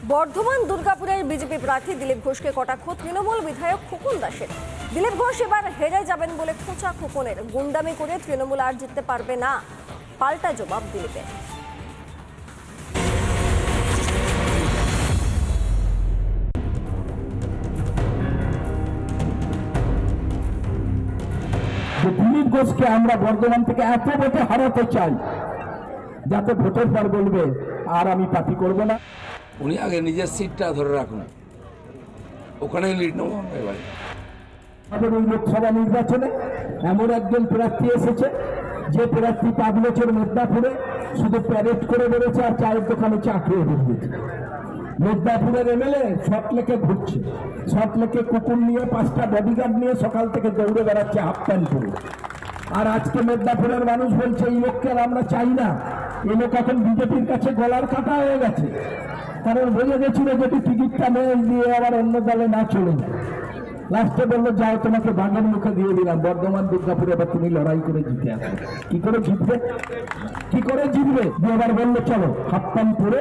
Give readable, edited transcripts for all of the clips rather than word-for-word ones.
বর্ধমান দুর্গাপুরের বিজেপি প্রার্থী দিলীপ ঘোষকে কটাক্ষ তৃণমূল বিধায়ক খোকন দাসের। দিলীপ ঘোষ এবার হেরে যাবেন বলে খোঁচা খোকনের। গুন্ডামি করে তৃণমূল আর জিততে পারবে না, পাল্টা জবাব দিলীপের। দিলীপ ঘোষকে আমরা বর্ধমান থেকে এত ভোটে হারাতে চাই যাতে ভোটের পর বলবে আর আমি পার্টি করব না। উনি আগে নিজের সিটটা ধরে রাখুন, ওখানেই লিড নেব এবারে। আমাদের এই লোকসভা নির্বাচনে এমন একজন প্রার্থী এসেছে যে প্রার্থী 5 বছর মেদিনীপুরে শুধু প্যারেড করে বেড়েছে আর চায়ের দোকানে চা খেয়ে বেরিয়েছে। মেদিনীপুরের এমএলএ সল্টলেকে ঘুরছে, সল্টলেকে কুকুর নিয়ে 5টা বডিগার্ড নিয়ে সকাল থেকে দৌড়ে বেড়াচ্ছে হাফ প্যান্ট পরে। আর আজকে মেদিনীপুরের মানুষ বলছে এই লোককে আমরা চাই না। এই লোক এখন বিজেপির কাছে গলার কাটা হয়ে গেছে, কারণ বোঝা গেছিল যদি টিকিটটা দিয়ে আবার অন্য দলে না চলে যায়। লাস্টে বললো যাও তোমাকে বাগান মুখে দিয়ে দিলাম, বর্ধমান দুর্গাপুরে এবার তুমি লড়াই করে জিতে আসো। কি করে জিতবে, কি করে জিতবে? এবার বললো চলো হাফ প্যান্ট পরে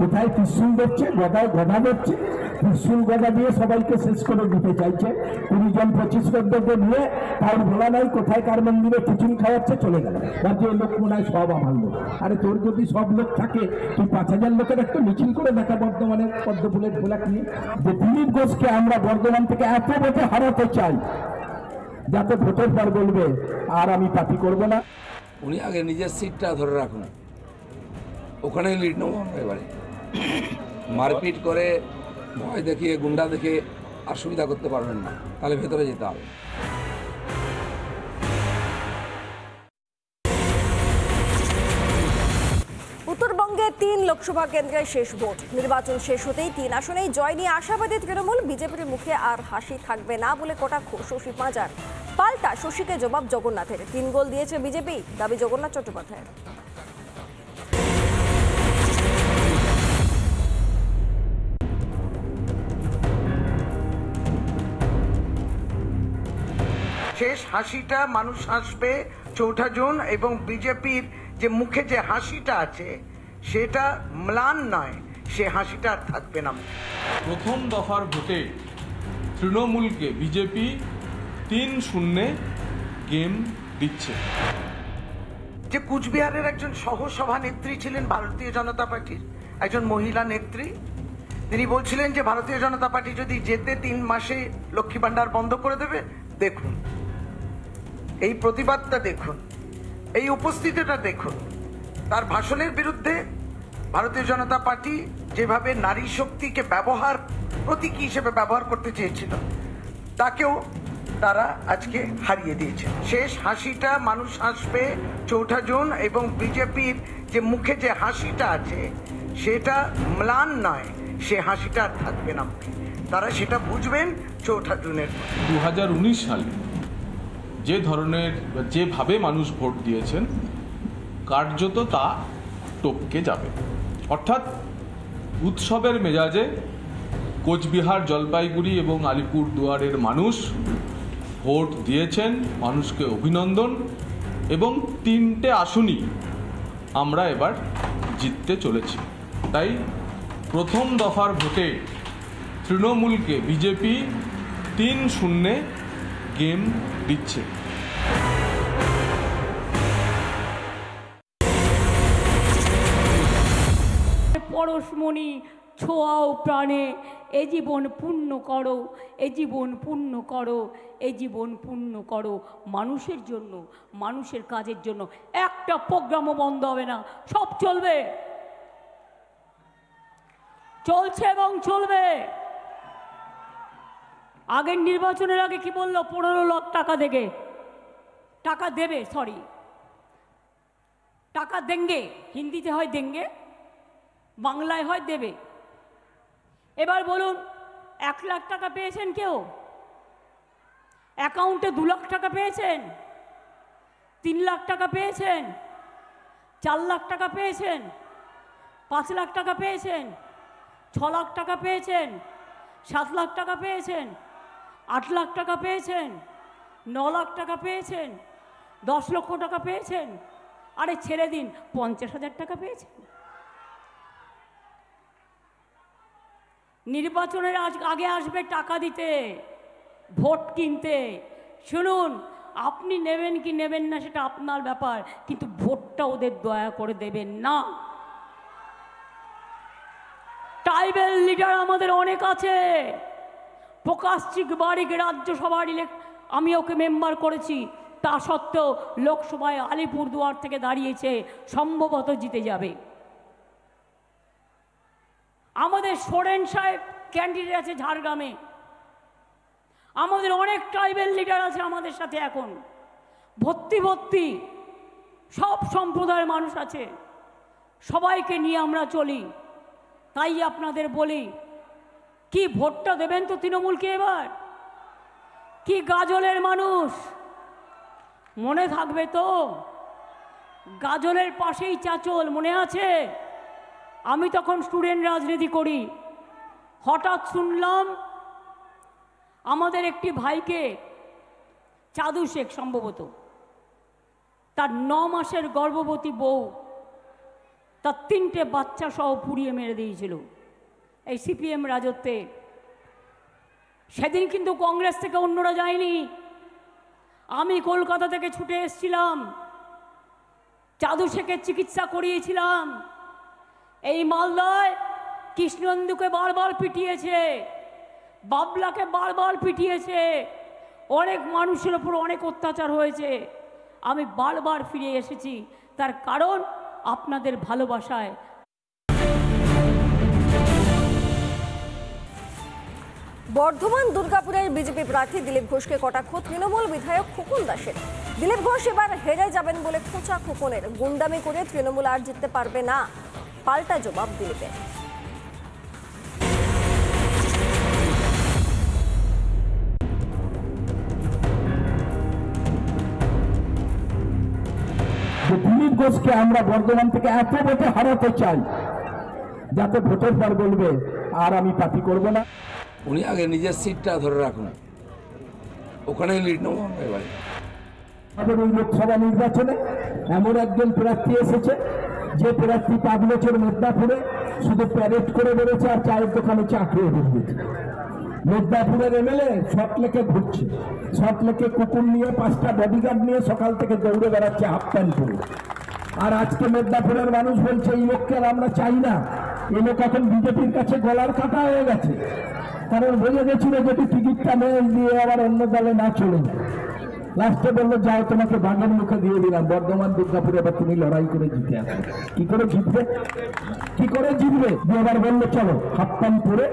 কোথায় ত্রিশূল ধরছে, গদায় গদা ধরছে, ত্রিশূল গদা দিয়ে সবাইকে শেষ করে দিতে চাইছে। 20 জন 25 লোকদেরকে নিয়ে কারোর বলা নাই কোথায় কার মন্দিরে খিচুড়ি খাওয়াচ্ছে, চলে গেল। ভাবছে এই লোক মনে হয় সব আমার লোক। আরে তোর যদি সব লোক থাকে তুই 5000 লোকের একটা মিছিল করে দেখা বর্ধমানের পদ্মফুলের ফোলাক নিয়ে। যে দিলীপ ঘোষকে আমরা বর্ধমান থেকে এত ভোটে হারাতে চাই যাতে ভোটের পর বলবে আর আমি পার্টি করব না। উনি আগে নিজের সিটটা ধরে রাখুন, ওখানেই লিড নেব এবারে। মারপিট করে ভয় দেখিয়ে গুন্ডা দেখে আর সুবিধা করতে পারবেন না, তাহলে ভেতরে যেতে হবে। উত্তরবঙ্গে 3 লোকসভা কেন্দ্রে শেষ ভোট। নির্বাচন শেষ হতেই 3 আসনেই জয় নিয়ে আশাবাদী তৃণমূল। বিজেপির মুখে আর হাসি থাকবে না বলে কটাক্ষ শশী পাঁজার। পাল্টা শশীকে জবাব জগন্নাথের। 3 গোল দিয়েছে বিজেপি, দাবি জগন্নাথ চট্টোপাধ্যায়ের। শেষ হাসিটা মানুষ হাসবে 4 জুন, এবং বিজেপির যে মুখে যে হাসিটা আছে সেটা ম্লান নয়, সে হাসিটা আর থাকবে না। প্রথম দফার ভোটে তৃণমূলকে বিজেপি 3-0 গেম দিচ্ছে। যে কুচবিহারের একজন সহসভানেত্রী ছিলেন ভারতীয় জনতা পার্টির, একজন মহিলা নেত্রী, তিনি বলছিলেন যে ভারতীয় জনতা পার্টি যদি যেতে 3 মাসে লক্ষ্মী ভান্ডার বন্ধ করে দেবে। দেখুন এই প্রতিবাদটা, দেখুন এই উপস্থিতিটা, দেখুন তার ভাষণের বিরুদ্ধে ভারতীয় জনতা পার্টি যেভাবে নারী শক্তিকে ব্যবহার প্রতীকী হিসেবে ব্যবহার করতে চেয়েছিল, তাকেও তারা আজকে হারিয়ে দিয়েছে। শেষ হাসিটা মানুষ হাসবে 4 জুন, এবং বিজেপির যে মুখে যে হাসিটা আছে সেটা ম্লান নয়, সে হাসিটা আর থাকবে না। তারা সেটা বুঝবেন 4 জুনের। 2019 সালে যে ধরনের যেভাবে মানুষ ভোট দিয়েছেন কার্যত তা টপকে যাবে। অর্থাৎ উৎসবের মেজাজে কোচবিহার, জলপাইগুড়ি এবং আলিপুরদুয়ারের মানুষ ভোট দিয়েছেন। মানুষকে অভিনন্দন, এবং 3টে আসনই আমরা এবার জিততে চলেছি। তাই প্রথম দফার ভোটে তৃণমূলকে বিজেপি 3-0 গেম দিচ্ছে। পরশমণি ছোঁয়াও প্রাণে, এ জীবন পূর্ণ করো, এ জীবন পূর্ণ করো, এ জীবন পূর্ণ করো। মানুষের জন্য, মানুষের কাজের জন্য একটা প্রোগ্রামও বন্ধ হবে না, সব চলবে, চলছে এবং চলবে। আগের নির্বাচনের আগে কি বললো? 15 লাখ টাকা দেবে, টাকা দেবে, সরি টাকা দেঙ্গে, হিন্দিতে হয় দেঙ্গে, বাংলায় হয় দেবে। এবার বলুন 1 লাখ টাকা পেয়েছেন কেউ? অ্যাকাউন্টে 2 লাখ টাকা পেয়েছেন? 3 লাখ টাকা পেয়েছেন? 4 লাখ টাকা পেয়েছেন? 5 লাখ টাকা পেয়েছেন? 6 লাখ টাকা পেয়েছেন? 7 লাখ টাকা পেয়েছেন? 8 লাখ টাকা পেয়েছেন? 9 লাখ টাকা পেয়েছেন? 10 লক্ষ টাকা পেয়েছেন? আরে ছেড়ে দিন, 50,000 টাকা পেয়েছেন? নির্বাচনের আগে আসবে টাকা দিতে, ভোট কিনতে। শুনুন, আপনি নেবেন কি নেবেন না সেটা আপনার ব্যাপার, কিন্তু ভোটটা ওদের দয়া করে দেবেন না। ট্রাইবেল লিডার আমাদের অনেক আছে। প্রকাশ বারিক রাজ্যসভার আমি ওকে মেম্বার করেছি, তা সত্ত্বেও লোকসভায় আলিপুরদুয়ার থেকে দাঁড়িয়েছে, সম্ভবত জিতে যাবে। আমাদের সোরেন সাহেব ক্যান্ডিডেট আছে ঝাড়গ্রামে। আমাদের অনেক ট্রাইবেল লিডার আছে আমাদের সাথে, এখন ভর্তি সব সম্প্রদায়ের মানুষ আছে, সবাইকে নিয়ে আমরা চলি। তাই আপনাদের বলি, কি ভোটটা দেবেন তো তৃণমূলকে এবার? কি গাজলের মানুষ মনে থাকবে তো? গাজলের পাশেই চাচল, মনে আছে? আমি তখন স্টুডেন্ট রাজনীতি করি। হঠাৎ শুনলাম আমাদের একটি ভাইকে, চাদু শেখ সম্ভবত, তার 9 মাসের গর্ভবতী বউ তার 3টে বাচ্চা সহ পুড়িয়ে মেরে দিয়েছিল এই সিপিএম রাজত্বে। সেদিন কিন্তু কংগ্রেস থেকে অন্যরা যায়নি, আমি কলকাতা থেকে ছুটে এসেছিলাম, চাদু শেখের চিকিৎসা করিয়েছিলাম। এই মালদায় কৃষ্ণেন্দুকে বারবার পিটিয়েছে, বাবলাকে বারবার পিটিয়েছে, অনেক মানুষের উপর অনেক অত্যাচার হয়েছে। আমি বারবার ফিরে এসেছি, তার কারণ আপনাদের ভালোবাসায়। বর্ধমান দুর্গাপুরের বিজেপি প্রার্থী দিলীপ ঘোষকে কটাক্ষ তৃণমূল বিধায়ক খোকন দাসের। দিলীপ ঘোষ এবার হেরে যাবেন বলে খোঁচা খোকনের। গুন্ডামি করে তৃণমূল আর জিততে পারবে না, পাল্টা জবাব দিলীপের। দিলীপ ঘোষকে আমরা বর্ধমান থেকে এত ভোটে হারাতে চাই যাতে ভোটের পর বলবে আর আমি পার্টি করব না। উনি আগে নিজের সিটটা ধরে রাখুন, ওখানেই লিড নেবো আমরা এবারে। আমাদের এই লোকসভা নির্বাচনে এমন একজন প্রার্থী এসেছে যে প্রার্থী পাবলেচর মেদিনীপুরে শুধু প্যারেড করে বেড়েছে আর চায়ের দোকানে চা খেয়ে বেরিয়েছে। মেদিনীপুরের এমএলএ শর্টলেকে ঘুরছে, শর্টলেকে কুকুর নিয়ে 5টা বডিগার্ড নিয়ে সকাল থেকে দৌড়ে বেড়াচ্ছে হাফ প্যান্ট পরে। আর আজকে মেদিনীপুরের মানুষ বলছে এই লোককে আর আমরা চাই না। এই লোক এখন বিজেপির কাছে গলার কাটা হয়ে গেছে, কারণ বোঝা গেছিল যদি টিকিটটা মেয়ে দিয়ে আবার অন্য দলে না চলে যায়। লাস্টে বললো যাও তোমাকে বাগান মুখে দিয়ে দিলাম, বর্ধমান দুর্গাপুরে এবার তুমি লড়াই করে জিতে আসো। কি করে জিতবে? কি করে জিতবে? এবার বললো চলো হাফ প্যান্ট পরে,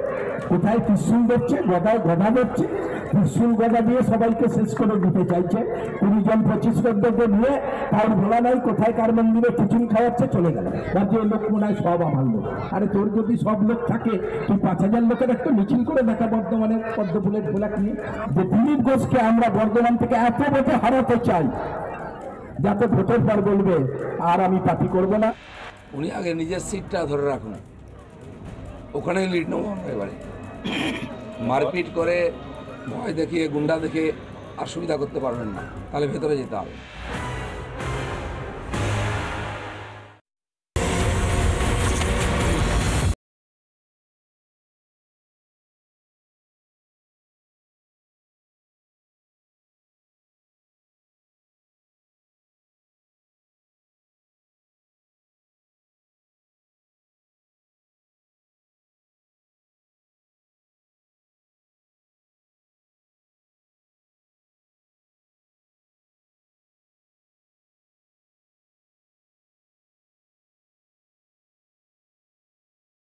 কোথায় ত্রিশূল ধরছে, গদায় গদা ধরছে, ত্রিশূল গদা দিয়ে সবাইকে শেষ করে দিতে চাইছে। 20 জন 25 লোকদেরকে নিয়ে তার বলা নাই কোথায় কার মন্দিরে খিচুড়ি খাওয়াচ্ছে, চলে গেল। যে লোক মনে হয় সব আমার লোক। আরে তোর যদি সব লোক থাকে তুই 5000 লোকের একটা মিছিল করে দেখা বর্ধমানের পদ্মফুলের ফোলাক নিয়ে। যে দিলীপ ঘোষকে আমরা বর্ধমান থেকে এত ভোটে হারাতে চাই যাতে ভোটের পর বলবে আর আমি পার্টি করব না। উনি আগে নিজের সিটটা ধরে রাখুন, ওখানেই লিড নেবো আমরা এবারে। মারপিট করে, ভয় দেখিয়ে, গুন্ডা দেখে আর সুবিধা করতে পারবেন না, তাহলে ভেতরে যেতে হবে।